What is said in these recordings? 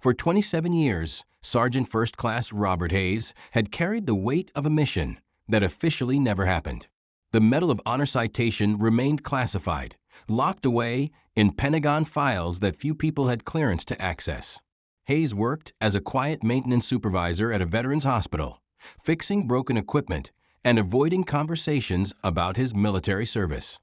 For 27 years, Sergeant First Class Robert Hayes had carried the weight of a mission that officially never happened. The Medal of Honor citation remained classified, locked away in Pentagon files that few people had clearance to access. Hayes worked as a quiet maintenance supervisor at a veterans hospital, fixing broken equipment and avoiding conversations about his military service.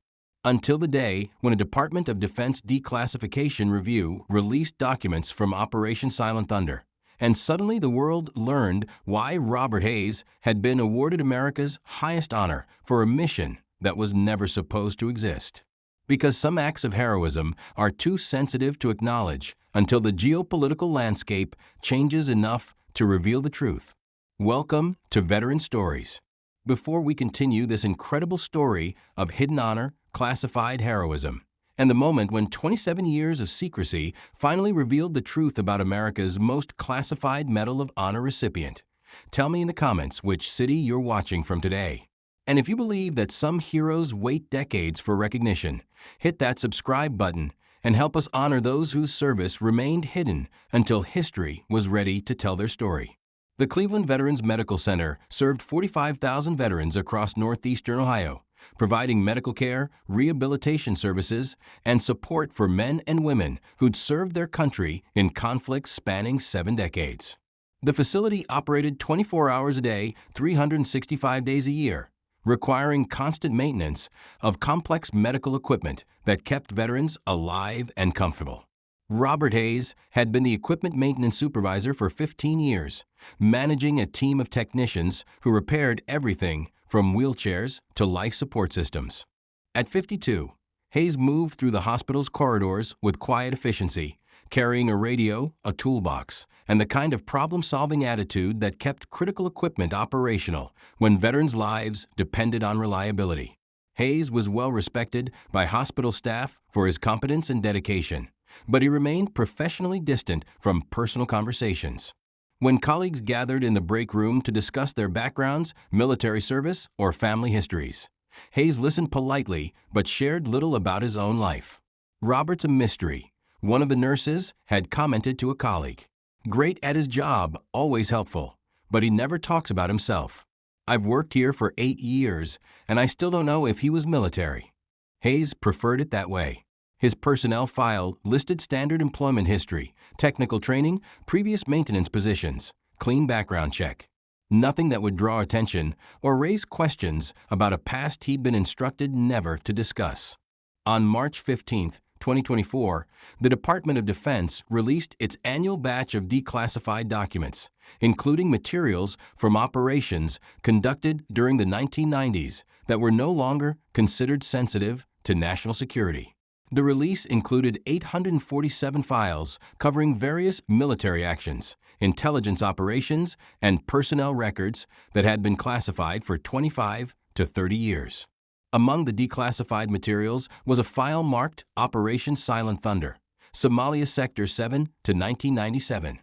Until the day when a Department of Defense declassification review released documents from Operation Silent Thunder, and suddenly the world learned why Robert Hayes had been awarded America's highest honor for a mission that was never supposed to exist. Because some acts of heroism are too sensitive to acknowledge until the geopolitical landscape changes enough to reveal the truth. Welcome to Veteran Stories. Before we continue this incredible story of hidden honor, classified heroism, and the moment when 27 years of secrecy finally revealed the truth about America's most classified Medal of Honor recipient, tell me in the comments which city you're watching from today. And if you believe that some heroes wait decades for recognition, hit that subscribe button and help us honor those whose service remained hidden until history was ready to tell their story. The Cleveland Veterans Medical Center served 45,000 veterans across northeastern Ohio, providing medical care, rehabilitation services, and support for men and women who'd served their country in conflicts spanning 7 decades. The facility operated 24 hours a day, 365 days a year, requiring constant maintenance of complex medical equipment that kept veterans alive and comfortable. Robert Hayes had been the equipment maintenance supervisor for 15 years, managing a team of technicians who repaired everything from wheelchairs to life support systems. At 52, Hayes moved through the hospital's corridors with quiet efficiency, carrying a radio, a toolbox, and the kind of problem-solving attitude that kept critical equipment operational when veterans' lives depended on reliability. Hayes was well respected by hospital staff for his competence and dedication, but he remained professionally distant from personal conversations. When colleagues gathered in the break room to discuss their backgrounds, military service, or family histories, Hayes listened politely but shared little about his own life. "Robert's a mystery," one of the nurses had commented to a colleague. "Great at his job, always helpful, but he never talks about himself. I've worked here for 8 years, and I still don't know if he was military." Hayes preferred it that way. His personnel file listed standard employment history, technical training, previous maintenance positions, clean background check. Nothing that would draw attention or raise questions about a past he'd been instructed never to discuss. On March 15, 2024, the Department of Defense released its annual batch of declassified documents, including materials from operations conducted during the 1990s that were no longer considered sensitive to national security. The release included 847 files covering various military actions, intelligence operations, and personnel records that had been classified for 25 to 30 years. Among the declassified materials was a file marked Operation Silent Thunder, Somalia Sector 7 to 1997.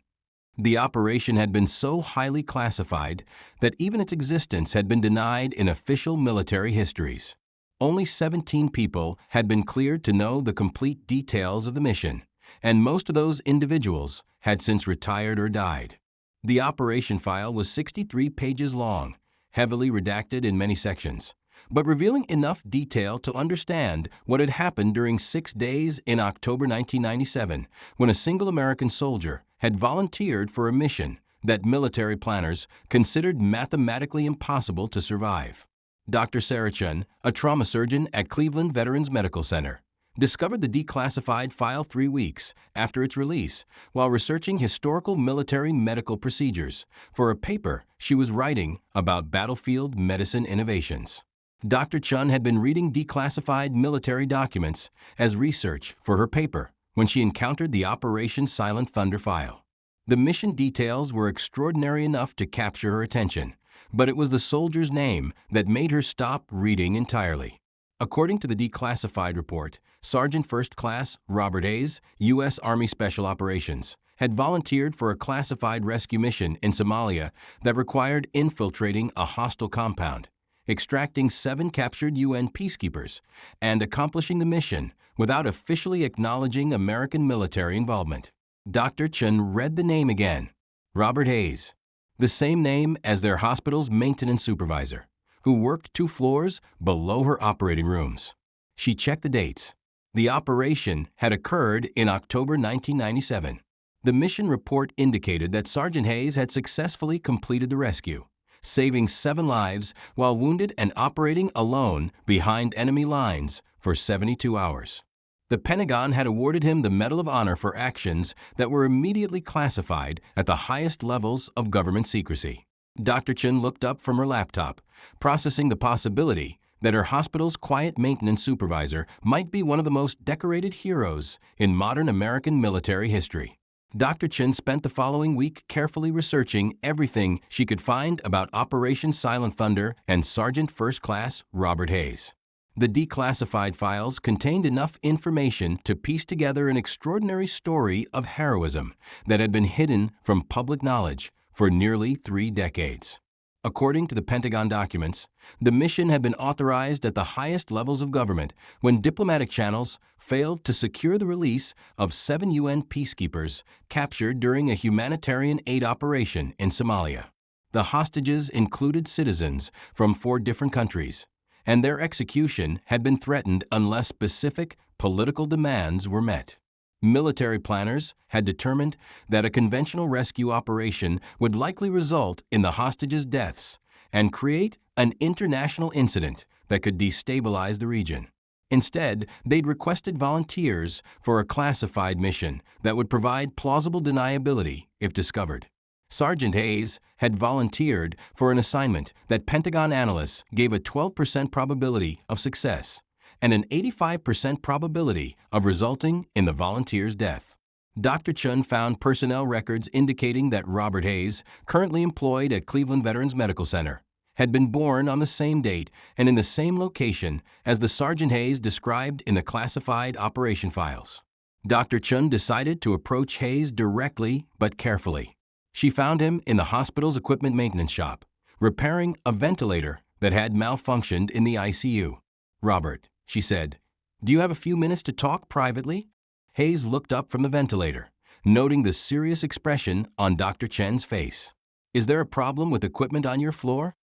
The operation had been so highly classified that even its existence had been denied in official military histories. Only 17 people had been cleared to know the complete details of the mission, and most of those individuals had since retired or died. The operation file was 63 pages long, heavily redacted in many sections, but revealing enough detail to understand what had happened during 6 days in October 1997, when a single American soldier had volunteered for a mission that military planners considered mathematically impossible to survive. Dr. Sarah Chun, a trauma surgeon at Cleveland Veterans Medical Center, discovered the declassified file 3 weeks after its release while researching historical military medical procedures for a paper she was writing about battlefield medicine innovations. Dr. Chun had been reading declassified military documents as research for her paper when she encountered the Operation Silent Thunder file. The mission details were extraordinary enough to capture her attention, but it was the soldier's name that made her stop reading entirely. According to the declassified report, Sergeant First Class Robert Hayes, U.S. Army Special Operations, had volunteered for a classified rescue mission in Somalia that required infiltrating a hostile compound, extracting 7 captured UN peacekeepers, and accomplishing the mission without officially acknowledging American military involvement. Dr. Chun read the name again. Robert Hayes. The same name as their hospital's maintenance supervisor, who worked 2 floors below her operating rooms. She checked the dates. The operation had occurred in October 1997. The mission report indicated that Sergeant Hayes had successfully completed the rescue, saving 7 lives while wounded and operating alone behind enemy lines for 72 hours. The Pentagon had awarded him the Medal of Honor for actions that were immediately classified at the highest levels of government secrecy. Dr. Chun looked up from her laptop, processing the possibility that her hospital's quiet maintenance supervisor might be one of the most decorated heroes in modern American military history. Dr. Chun spent the following week carefully researching everything she could find about Operation Silent Thunder and Sergeant First Class Robert Hayes. The declassified files contained enough information to piece together an extraordinary story of heroism that had been hidden from public knowledge for nearly 3 decades. According to the Pentagon documents, the mission had been authorized at the highest levels of government when diplomatic channels failed to secure the release of 7 UN peacekeepers captured during a humanitarian aid operation in Somalia. The hostages included citizens from 4 different countries, and their execution had been threatened unless specific political demands were met. Military planners had determined that a conventional rescue operation would likely result in the hostages' deaths and create an international incident that could destabilize the region. Instead, they'd requested volunteers for a classified mission that would provide plausible deniability if discovered. Sergeant Hayes had volunteered for an assignment that Pentagon analysts gave a 12% probability of success and an 85% probability of resulting in the volunteer's death. Dr. Chun found personnel records indicating that Robert Hayes, currently employed at Cleveland Veterans Medical Center, had been born on the same date and in the same location as the Sergeant Hayes described in the classified operation files. Dr. Chun decided to approach Hayes directly but carefully. She found him in the hospital's equipment maintenance shop, repairing a ventilator that had malfunctioned in the ICU. "Robert," she said, "do you have a few minutes to talk privately?" Hayes looked up from the ventilator, noting the serious expression on Dr. Chen's face. "Is there a problem with equipment on your floor?"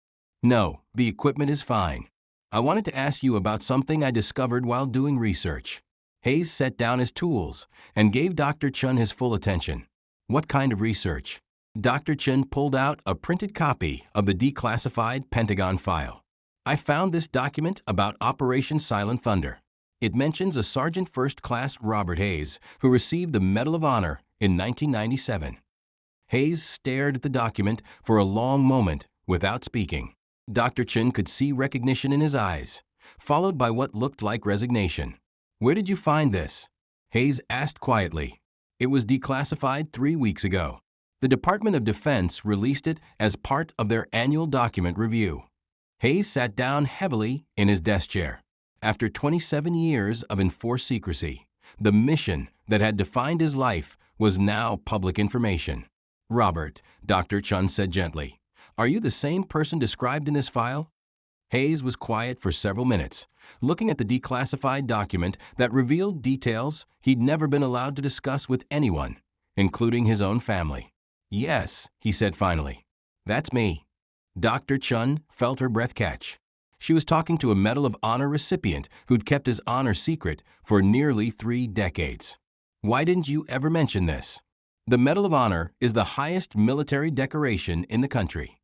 "No, the equipment is fine. I wanted to ask you about something I discovered while doing research." Hayes set down his tools and gave Dr. Chun his full attention. "What kind of research?" Dr. Chun pulled out a printed copy of the declassified Pentagon file. "I found this document about Operation Silent Thunder. It mentions a Sergeant First Class Robert Hayes who received the Medal of Honor in 1997. Hayes stared at the document for a long moment without speaking. Dr. Chun could see recognition in his eyes, followed by what looked like resignation. "Where did you find this?" Hayes asked quietly. "It was declassified 3 weeks ago. The Department of Defense released it as part of their annual document review." Hayes sat down heavily in his desk chair. After 27 years of enforced secrecy, the mission that had defined his life was now public information. "Robert," Dr. Chun said gently, "are you the same person described in this file?" Hayes was quiet for several minutes, looking at the declassified document that revealed details he'd never been allowed to discuss with anyone, including his own family. "Yes," he said finally. "That's me." Dr. Chun felt her breath catch. She was talking to a Medal of Honor recipient who'd kept his honor secret for nearly 3 decades. "Why didn't you ever mention this?" "The Medal of Honor is the highest military decoration in the country."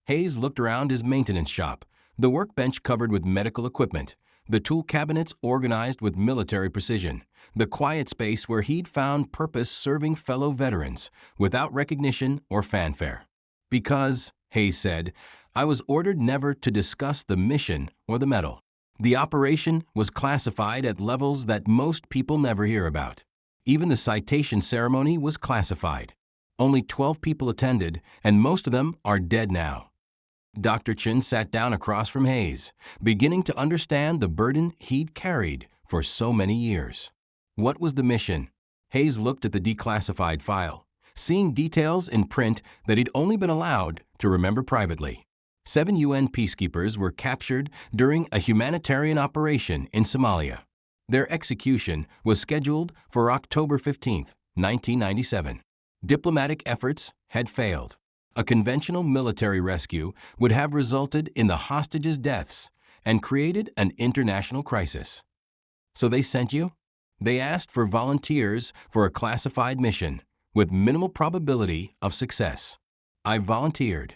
Hayes looked around his maintenance shop, the workbench covered with medical equipment, the tool cabinets organized with military precision, the quiet space where he'd found purpose serving fellow veterans without recognition or fanfare. "Because," Hayes said, "I was ordered never to discuss the mission or the medal. The operation was classified at levels that most people never hear about. Even the citation ceremony was classified. Only 12 people attended, and most of them are dead now." Dr. Chun sat down across from Hayes, beginning to understand the burden he'd carried for so many years. What was the mission? Hayes looked at the declassified file, seeing details in print that he'd only been allowed to remember privately. 7 UN peacekeepers were captured during a humanitarian operation in Somalia. Their execution was scheduled for October 15, 1997. Diplomatic efforts had failed. A conventional military rescue would have resulted in the hostages' deaths and created an international crisis. So they sent you? They asked for volunteers for a classified mission with minimal probability of success. I volunteered.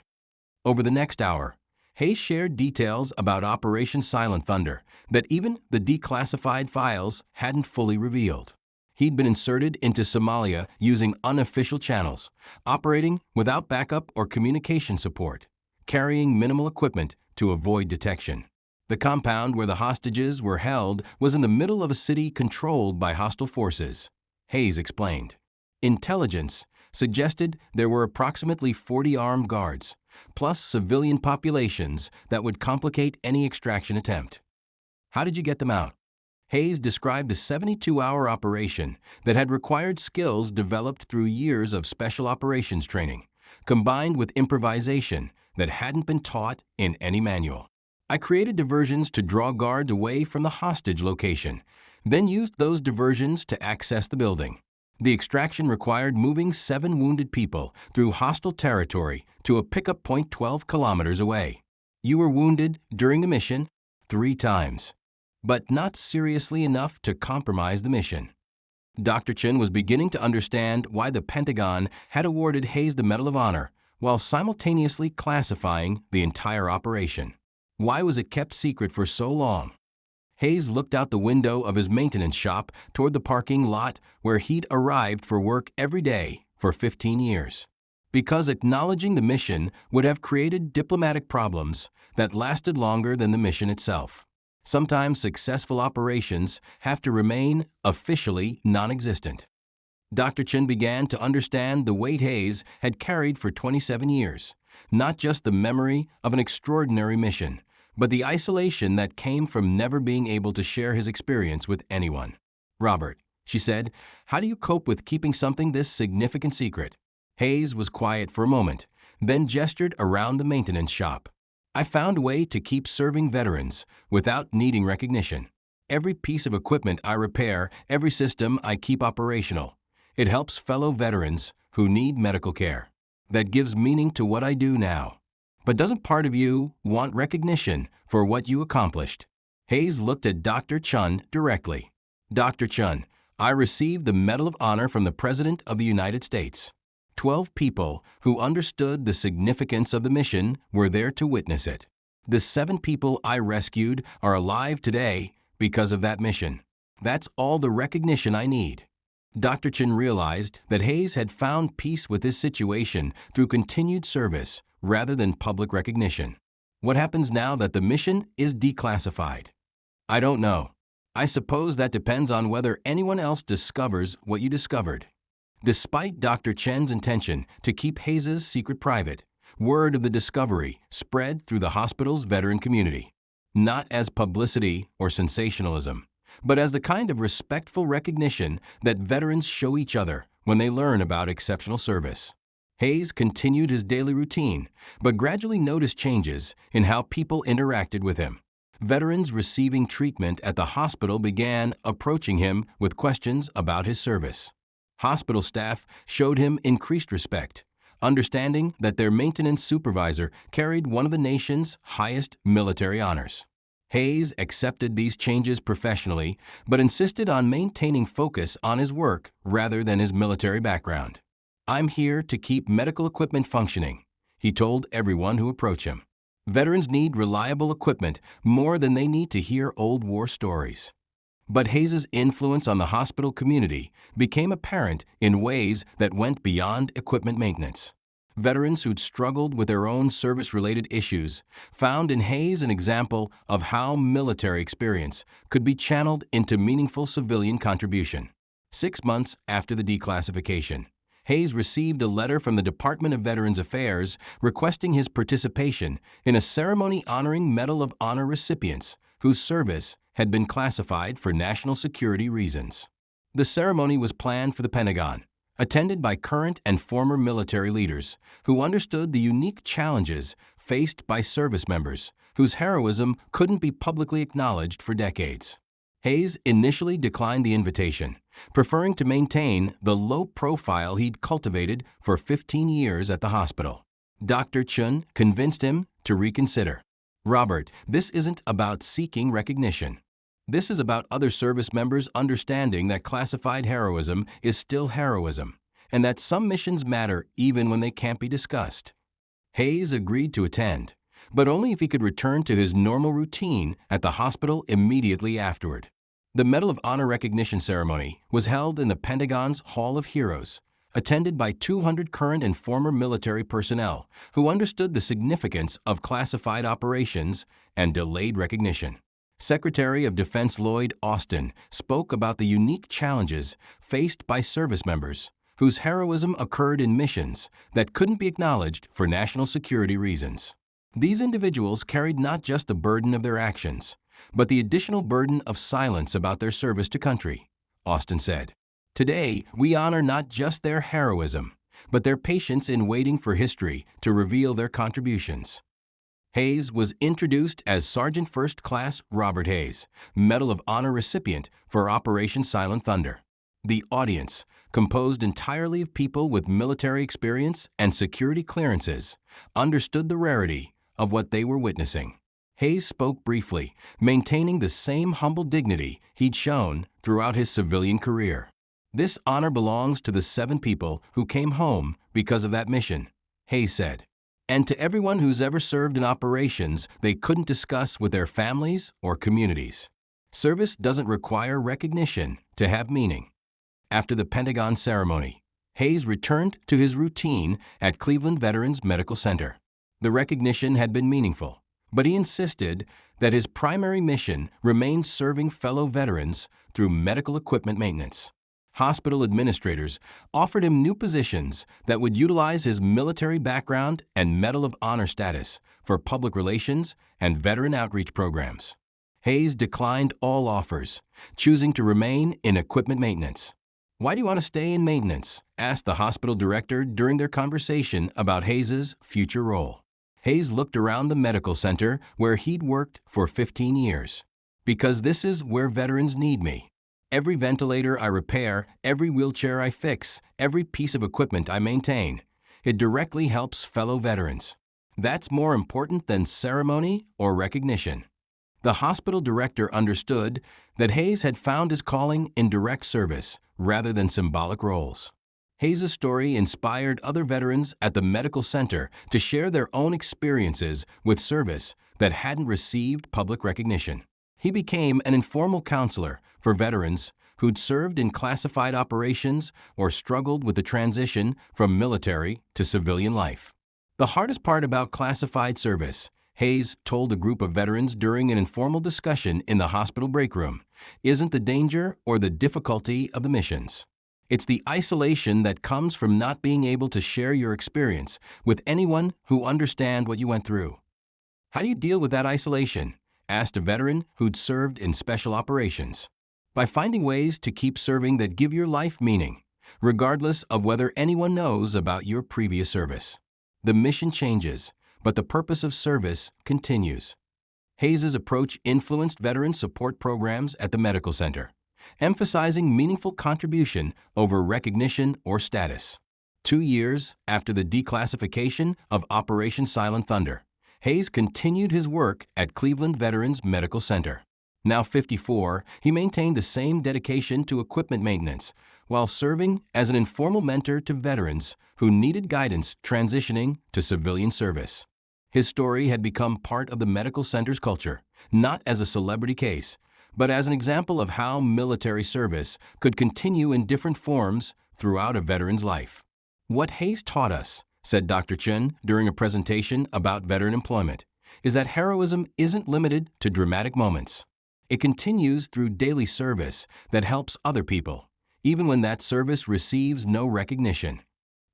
Over the next hour, Hayes shared details about Operation Silent Thunder that even the declassified files hadn't fully revealed. He'd been inserted into Somalia using unofficial channels, operating without backup or communication support, carrying minimal equipment to avoid detection. The compound where the hostages were held was in the middle of a city controlled by hostile forces, Hayes explained. Intelligence suggested there were approximately 40 armed guards, plus civilian populations that would complicate any extraction attempt. How did you get them out? Hayes described a 72-hour operation that had required skills developed through years of special operations training, combined with improvisation that hadn't been taught in any manual. I created diversions to draw guards away from the hostage location, then used those diversions to access the building. The extraction required moving 7 wounded people through hostile territory to a pickup point 12 kilometers away. You were wounded during the mission 3 times, but not seriously enough to compromise the mission. Dr. Chin was beginning to understand why the Pentagon had awarded Hayes the Medal of Honor while simultaneously classifying the entire operation. Why was it kept secret for so long? Hayes looked out the window of his maintenance shop toward the parking lot where he'd arrived for work every day for 15 years. Because acknowledging the mission would have created diplomatic problems that lasted longer than the mission itself. Sometimes successful operations have to remain officially non-existent. Dr. Chin began to understand the weight Hayes had carried for 27 years, not just the memory of an extraordinary mission, but the isolation that came from never being able to share his experience with anyone. Robert, she said, how do you cope with keeping something this significant secret? Hayes was quiet for a moment, then gestured around the maintenance shop. I found a way to keep serving veterans without needing recognition. Every piece of equipment I repair, every system I keep operational. It helps fellow veterans who need medical care. That gives meaning to what I do now. But doesn't part of you want recognition for what you accomplished? Hayes looked at Dr. Chun directly. Dr. Chun, I received the Medal of Honor from the President of the United States. 12 people who understood the significance of the mission were there to witness it. The 7 people I rescued are alive today because of that mission. That's all the recognition I need. Dr. Chin realized that Hayes had found peace with his situation through continued service rather than public recognition. What happens now that the mission is declassified? I don't know. I suppose that depends on whether anyone else discovers what you discovered. Despite Dr. Chen's intention to keep Hayes' secret private, word of the discovery spread through the hospital's veteran community, not as publicity or sensationalism, but as the kind of respectful recognition that veterans show each other when they learn about exceptional service. Hayes continued his daily routine, but gradually noticed changes in how people interacted with him. Veterans receiving treatment at the hospital began approaching him with questions about his service. Hospital staff showed him increased respect, understanding that their maintenance supervisor carried one of the nation's highest military honors. Hayes accepted these changes professionally, but insisted on maintaining focus on his work rather than his military background. I'm here to keep medical equipment functioning, he told everyone who approached him. Veterans need reliable equipment more than they need to hear old war stories. But Hayes' influence on the hospital community became apparent in ways that went beyond equipment maintenance. Veterans who'd struggled with their own service-related issues found in Hayes an example of how military experience could be channeled into meaningful civilian contribution. 6 months after the declassification, Hayes received a letter from the Department of Veterans Affairs requesting his participation in a ceremony honoring Medal of Honor recipients whose service had been classified for national security reasons. The ceremony was planned for the Pentagon, attended by current and former military leaders who understood the unique challenges faced by service members whose heroism couldn't be publicly acknowledged for decades. Hayes initially declined the invitation, preferring to maintain the low profile he'd cultivated for 15 years at the hospital. Dr. Chun convinced him to reconsider. "Robert, this isn't about seeking recognition. This is about other service members understanding that classified heroism is still heroism, and that some missions matter even when they can't be discussed." Hayes agreed to attend, but only if he could return to his normal routine at the hospital immediately afterward. The Medal of Honor recognition ceremony was held in the Pentagon's Hall of Heroes, attended by 200 current and former military personnel who understood the significance of classified operations and delayed recognition. Secretary of Defense Lloyd Austin spoke about the unique challenges faced by service members whose heroism occurred in missions that couldn't be acknowledged for national security reasons. These individuals carried not just the burden of their actions, but the additional burden of silence about their service to country, Austin said. "Today, we honor not just their heroism, but their patience in waiting for history to reveal their contributions." Hayes was introduced as Sergeant First Class Robert Hayes, Medal of Honor recipient for Operation Silent Thunder. The audience, composed entirely of people with military experience and security clearances, understood the rarity of what they were witnessing. Hayes spoke briefly, maintaining the same humble dignity he'd shown throughout his civilian career. "This honor belongs to the 7 people who came home because of that mission," Hayes said, "and to everyone who's ever served in operations they couldn't discuss with their families or communities." Service doesn't require recognition to have meaning. After the Pentagon ceremony, Hayes returned to his routine at Cleveland Veterans Medical Center. The recognition had been meaningful, but he insisted that his primary mission remained serving fellow veterans through medical equipment maintenance. Hospital administrators offered him new positions that would utilize his military background and Medal of Honor status for public relations and veteran outreach programs. Hayes declined all offers, choosing to remain in equipment maintenance. "Why do you want to stay in maintenance?" asked the hospital director during their conversation about Hayes's future role. Hayes looked around the medical center where he'd worked for 15 years. "Because this is where veterans need me. Every ventilator I repair, every wheelchair I fix, every piece of equipment I maintain, it directly helps fellow veterans. That's more important than ceremony or recognition." The hospital director understood that Hayes had found his calling in direct service rather than symbolic roles. Hayes' story inspired other veterans at the medical center to share their own experiences with service that hadn't received public recognition. He became an informal counselor for veterans who'd served in classified operations or struggled with the transition from military to civilian life. "The hardest part about classified service," Hayes told a group of veterans during an informal discussion in the hospital break room, "isn't the danger or the difficulty of the missions. It's the isolation that comes from not being able to share your experience with anyone who understands what you went through." "How do you deal with that isolation?" asked a veteran who'd served in special operations. "By finding ways to keep serving that give your life meaning, regardless of whether anyone knows about your previous service. The mission changes, but the purpose of service continues." Hayes' approach influenced veteran support programs at the medical center, emphasizing meaningful contribution over recognition or status. 2 years after the declassification of Operation Silent Thunder, Hayes continued his work at Cleveland Veterans Medical Center. Now 54, he maintained the same dedication to equipment maintenance while serving as an informal mentor to veterans who needed guidance transitioning to civilian service. His story had become part of the medical center's culture, not as a celebrity case, but as an example of how military service could continue in different forms throughout a veteran's life. "What Hayes taught us," said Dr. Chun during a presentation about veteran employment, "is that heroism isn't limited to dramatic moments. It continues through daily service that helps other people, even when that service receives no recognition."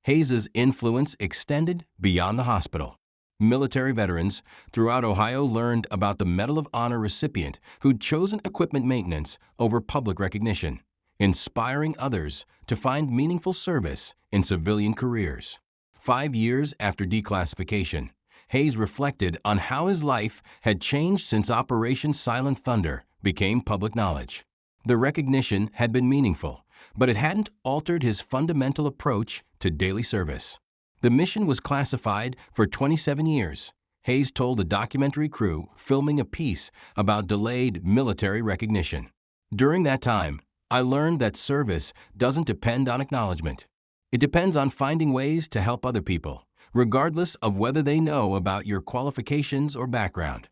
Hayes' influence extended beyond the hospital. Military veterans throughout Ohio learned about the Medal of Honor recipient who'd chosen equipment maintenance over public recognition, inspiring others to find meaningful service in civilian careers. 5 years after declassification, Hayes reflected on how his life had changed since Operation Silent Thunder became public knowledge. The recognition had been meaningful, but it hadn't altered his fundamental approach to daily service. The mission was classified for 27 years. Hayes told a documentary crew filming a piece about delayed military recognition. During that time, I learned that service doesn't depend on acknowledgement. It depends on finding ways to help other people, regardless of whether they know about your qualifications or background.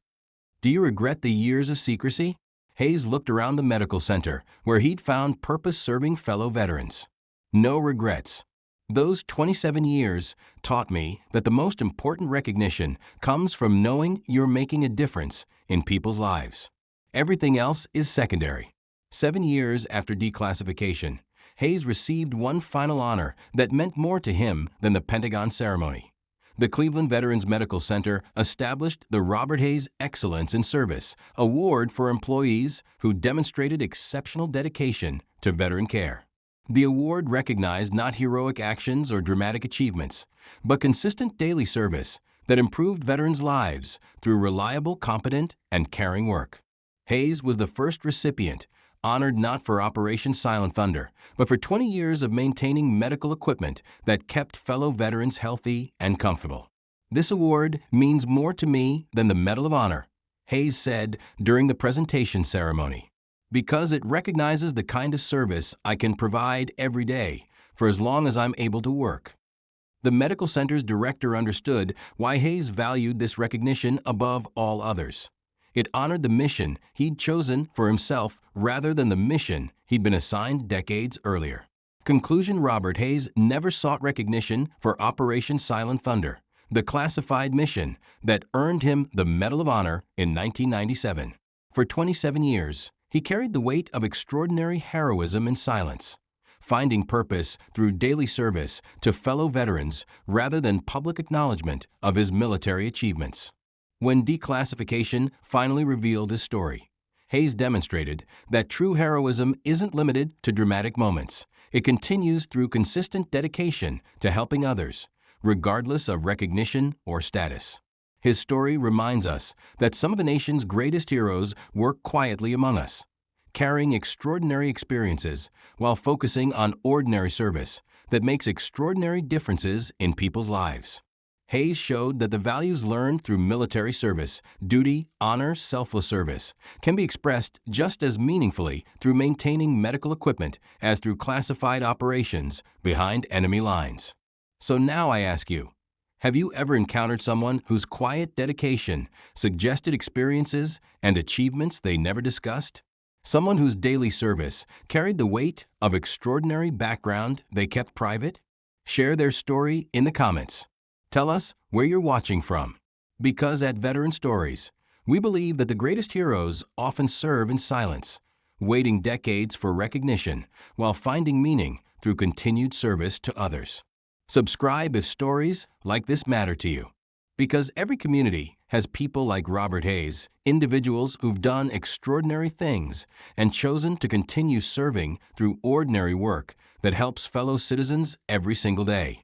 Do you regret the years of secrecy? Hayes looked around the medical center, where he'd found purpose-serving fellow veterans. No regrets. Those 27 years taught me that the most important recognition comes from knowing you're making a difference in people's lives. Everything else is secondary. 7 years after declassification, Hayes received one final honor that meant more to him than the Pentagon ceremony. The Cleveland Veterans Medical Center established the Robert Hayes Excellence in Service Award for employees who demonstrated exceptional dedication to veteran care. The award recognized not heroic actions or dramatic achievements, but consistent daily service that improved veterans' lives through reliable, competent, and caring work. Hayes was the first recipient, honored not for Operation Silent Thunder, but for 20 years of maintaining medical equipment that kept fellow veterans healthy and comfortable. This award means more to me than the Medal of Honor, Hayes said during the presentation ceremony, because it recognizes the kind of service I can provide every day for as long as I'm able to work. The medical center's director understood why Hayes valued this recognition above all others. It honored the mission he'd chosen for himself rather than the mission he'd been assigned decades earlier. Conclusion: Robert Hayes never sought recognition for Operation Silent Thunder, the classified mission that earned him the Medal of Honor in 1997. For 27 years, he carried the weight of extraordinary heroism in silence, finding purpose through daily service to fellow veterans rather than public acknowledgement of his military achievements. When declassification finally revealed his story, Hayes demonstrated that true heroism isn't limited to dramatic moments. It continues through consistent dedication to helping others, regardless of recognition or status. His story reminds us that some of the nation's greatest heroes work quietly among us, carrying extraordinary experiences while focusing on ordinary service that makes extraordinary differences in people's lives. Hayes showed that the values learned through military service, duty, honor, selfless service, can be expressed just as meaningfully through maintaining medical equipment as through classified operations behind enemy lines. So now I ask you, have you ever encountered someone whose quiet dedication suggested experiences and achievements they never discussed? Someone whose daily service carried the weight of extraordinary background they kept private? Share their story in the comments. Tell us where you're watching from. Because at Veteran Stories, we believe that the greatest heroes often serve in silence, waiting decades for recognition while finding meaning through continued service to others. Subscribe if stories like this matter to you. Because every community has people like Robert Hayes, individuals who've done extraordinary things and chosen to continue serving through ordinary work that helps fellow citizens every single day.